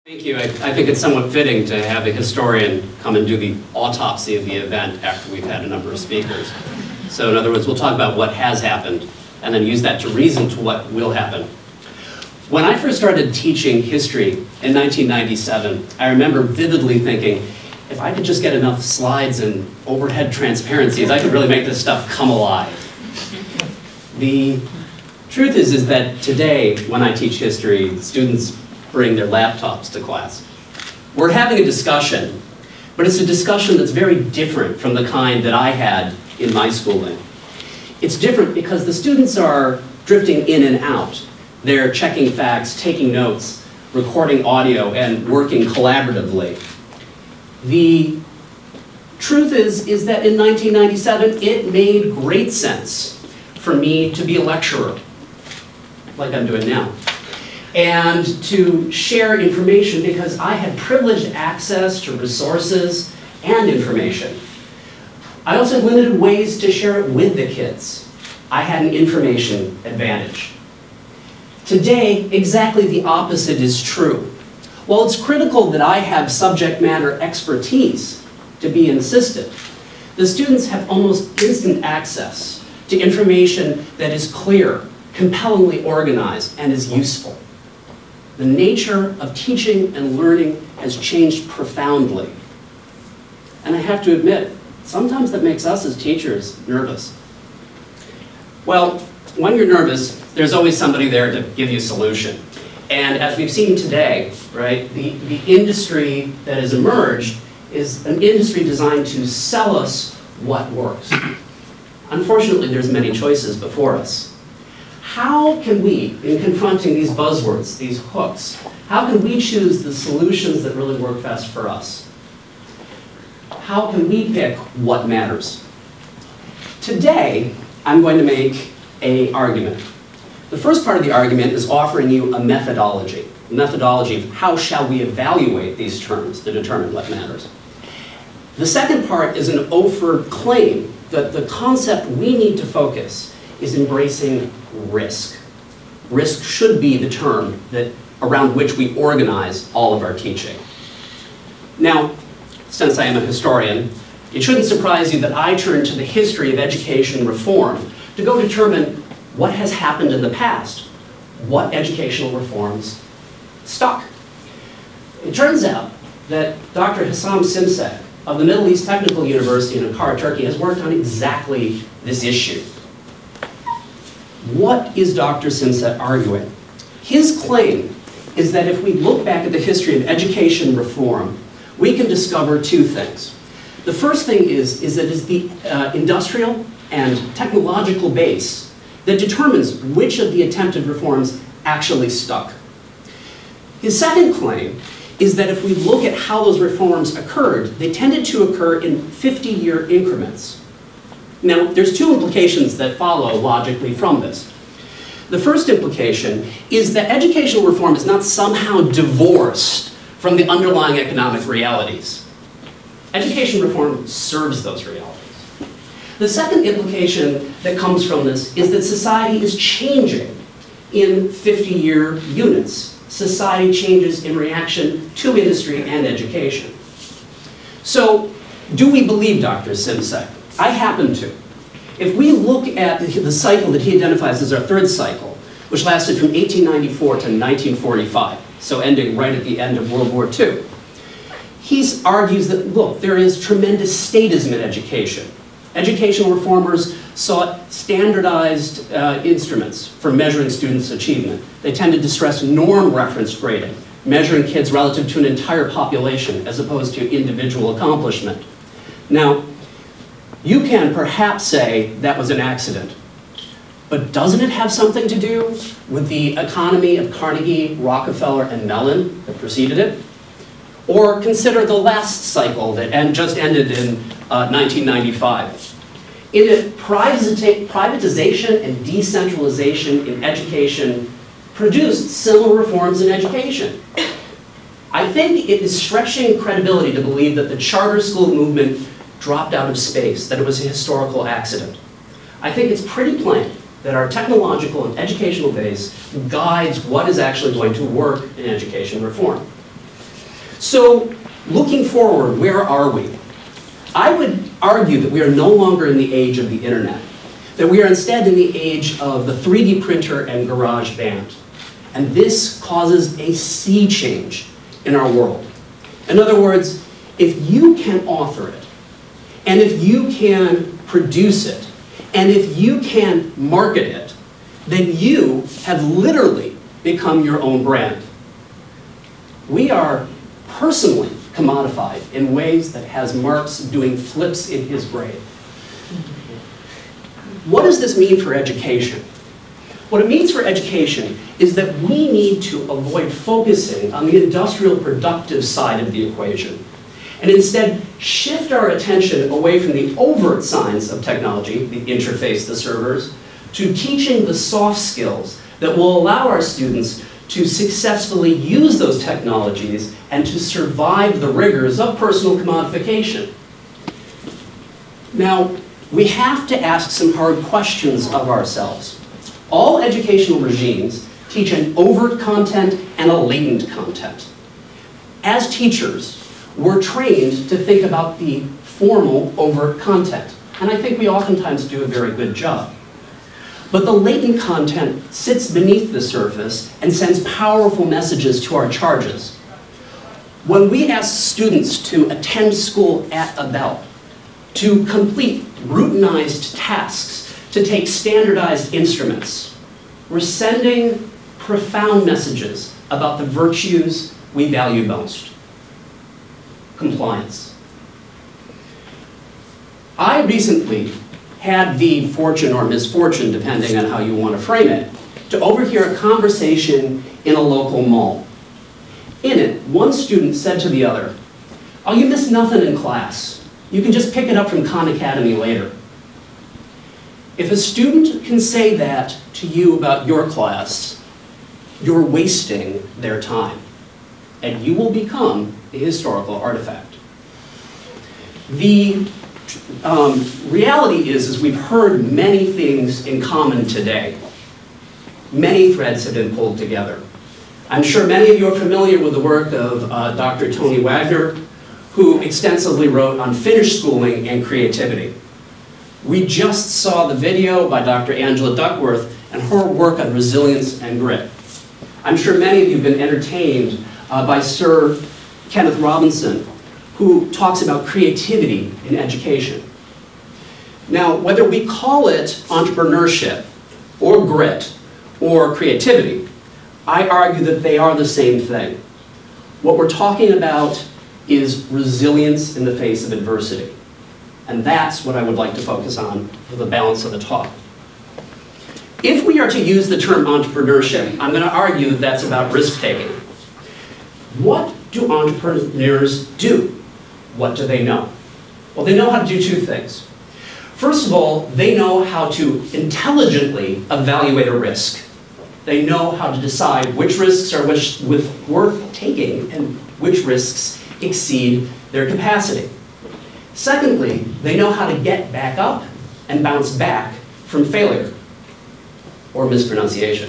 Thank you. I think it's somewhat fitting to have a historian come and do the autopsy of the event after we've had a number of speakers. So in other words, we'll talk about what has happened and then use that to reason to what will happen. When I first started teaching history in 1997, I remember vividly thinking, if I could just get enough slides and overhead transparencies, I could really make this stuff come alive. The truth is that today, when I teach history, students bring their laptops to class. We're having a discussion, but it's a discussion that's very different from the kind that I had in my schooling. It's different because the students are drifting in and out. They're checking facts, taking notes, recording audio, and working collaboratively. The truth is that in 1997, it made great sense for me to be a lecturer, like I'm doing now, and to share information because I had privileged access to resources and information. I also had limited ways to share it with the kids. I had an information advantage. Today, exactly the opposite is true. While it's critical that I have subject matter expertise to be an assistant, the students have almost instant access to information that is clear, compellingly organized, and is useful. The nature of teaching and learning has changed profoundly. And I have to admit, sometimes that makes us as teachers nervous. Well, when you're nervous, there's always somebody there to give you a solution. And as we've seen today, right, the industry that has emerged is an industry designed to sell us what works. Unfortunately, there's many choices before us. How can we, in confronting these buzzwords, these hooks, how can we choose the solutions that really work best for us? How can we pick what matters? Today, I'm going to make an argument. The first part of the argument is offering you a methodology of how shall we evaluate these terms to determine what matters. The second part is an offered claim that the concept we need to focus is embracing risk. Risk should be the term around which we organize all of our teaching. Now, since I am a historian, it shouldn't surprise you that I turn to the history of education reform to go determine what has happened in the past, what educational reforms stuck. It turns out that Dr. Hassam Simsek of the Middle East Technical University in Ankara, Turkey, has worked on exactly this issue. What is Dr. Simsek arguing? His claim is that if we look back at the history of education reform, we can discover two things. The first thing is that it's the industrial and technological base that determines which of the attempted reforms actually stuck. His second claim is that if we look at how those reforms occurred, they tended to occur in 50-year increments. Now, there's two implications that follow logically from this. The first implication is that educational reform is not somehow divorced from the underlying economic realities. Education reform serves those realities. The second implication that comes from this is that society is changing in 50-year units. Society changes in reaction to industry and education. So, do we believe Dr. Simsek? I happen to. If we look at the cycle that he identifies as our third cycle, which lasted from 1894 to 1945, so ending right at the end of World War II, he argues that, look, there is tremendous statism in education. Educational reformers sought standardized instruments for measuring students' achievement. They tended to stress norm reference grading, measuring kids relative to an entire population as opposed to individual accomplishment. Now, you can perhaps say that was an accident, but doesn't it have something to do with the economy of Carnegie, Rockefeller, and Mellon that preceded it? Or consider the last cycle that just ended in 1995. In it, privatization and decentralization in education produced similar reforms in education. I think it is stretching credibility to believe that the charter school movement dropped out of space, that it was a historical accident. I think it's pretty plain that our technological and educational base guides what is actually going to work in education reform. So, looking forward, where are we? I would argue that we are no longer in the age of the internet, that we are instead in the age of the 3D printer and garage band. And this causes a sea change in our world. In other words, if you can author it, and if you can produce it, and if you can market it, then you have literally become your own brand. We are personally commodified in ways that has Marx doing flips in his grave. What does this mean for education? What it means for education is that we need to avoid focusing on the industrial productive side of the equation, and instead shift our attention away from the overt signs of technology, the interface, the servers, to teaching the soft skills that will allow our students to successfully use those technologies and to survive the rigors of personal commodification. Now, we have to ask some hard questions of ourselves. All educational regimes teach an overt content and a latent content. As teachers, we're trained to think about the formal overt content, and I think we oftentimes do a very good job. But the latent content sits beneath the surface and sends powerful messages to our charges. When we ask students to attend school at a bell, to complete routinized tasks, to take standardized instruments, we're sending profound messages about the virtues we value most. Compliance. I recently had the fortune or misfortune, depending on how you want to frame it, to overhear a conversation in a local mall. In it, one student said to the other, "Oh, you missed nothing in class. You can just pick it up from Khan Academy later." If a student can say that to you about your class, you're wasting their time, and you will become a historical artifact. The reality is we've heard many things in common today. Many threads have been pulled together. I'm sure many of you are familiar with the work of Dr. Tony Wagner, who extensively wrote on Finnish schooling and creativity. We just saw the video by Dr. Angela Duckworth and her work on resilience and grit. I'm sure many of you have been entertained by Sir Kenneth Robinson, who talks about creativity in education. Now, whether we call it entrepreneurship, or grit, or creativity, I argue that they are the same thing. What we're talking about is resilience in the face of adversity. And that's what I would like to focus on for the balance of the talk. If we are to use the term entrepreneurship, I'm going to argue that that's about risk-taking. What do entrepreneurs do? What do they know? Well, they know how to do two things. First of all, they know how to intelligently evaluate a risk. They know how to decide which risks are worth taking and which risks exceed their capacity. Secondly, they know how to get back up and bounce back from failure or mispronunciation.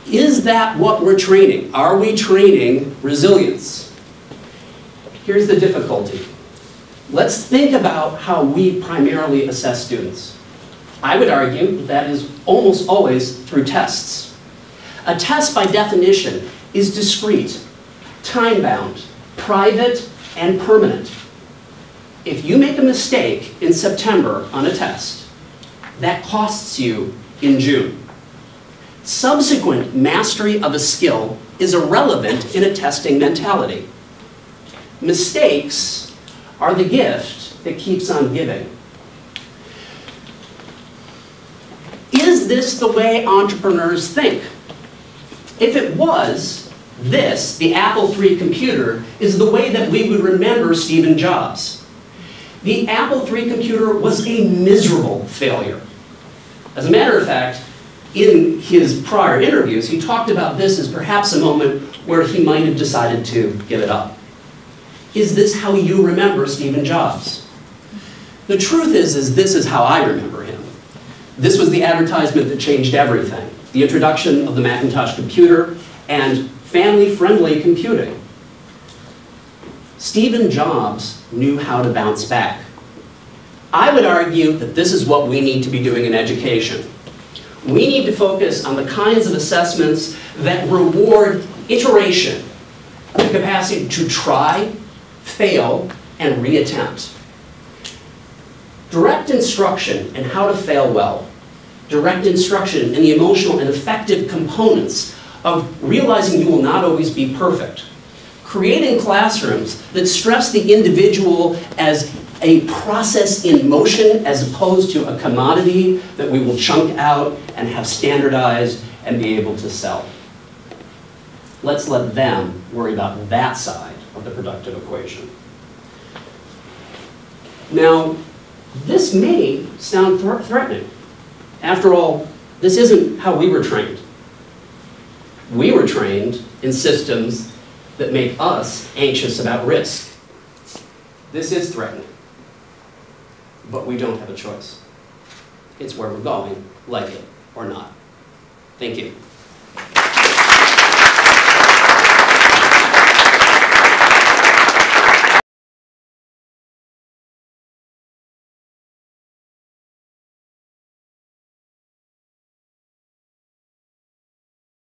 Is that what we're training? Are we training resilience? Here's the difficulty. Let's think about how we primarily assess students. I would argue that is almost always through tests. A test, by definition, is discrete, time-bound, private, and permanent. If you make a mistake in September on a test, that costs you in June. Subsequent mastery of a skill is irrelevant in a testing mentality. Mistakes are the gift that keeps on giving. Is this the way entrepreneurs think? If it was, this, the Apple III computer, is the way that we would remember Steve Jobs. The Apple III computer was a miserable failure. As a matter of fact, in his prior interviews, he talked about this as perhaps a moment where he might have decided to give it up. Is this how you remember Steve Jobs? The truth is this is how I remember him. This was the advertisement that changed everything. The introduction of the Macintosh computer, and family-friendly computing. Steve Jobs knew how to bounce back. I would argue that this is what we need to be doing in education. We need to focus on the kinds of assessments that reward iteration, the capacity to try, fail, and reattempt. Direct instruction in how to fail well. Direct instruction in the emotional and affective components of realizing you will not always be perfect. Creating classrooms that stress the individual as a process in motion as opposed to a commodity that we will chunk out and have standardized and be able to sell. Let's let them worry about that side of the productive equation. Now, this may sound threatening. After all, this isn't how we were trained. We were trained in systems that make us anxious about risk. This is threatening, but we don't have a choice. It's where we're going, like it or not. Thank you.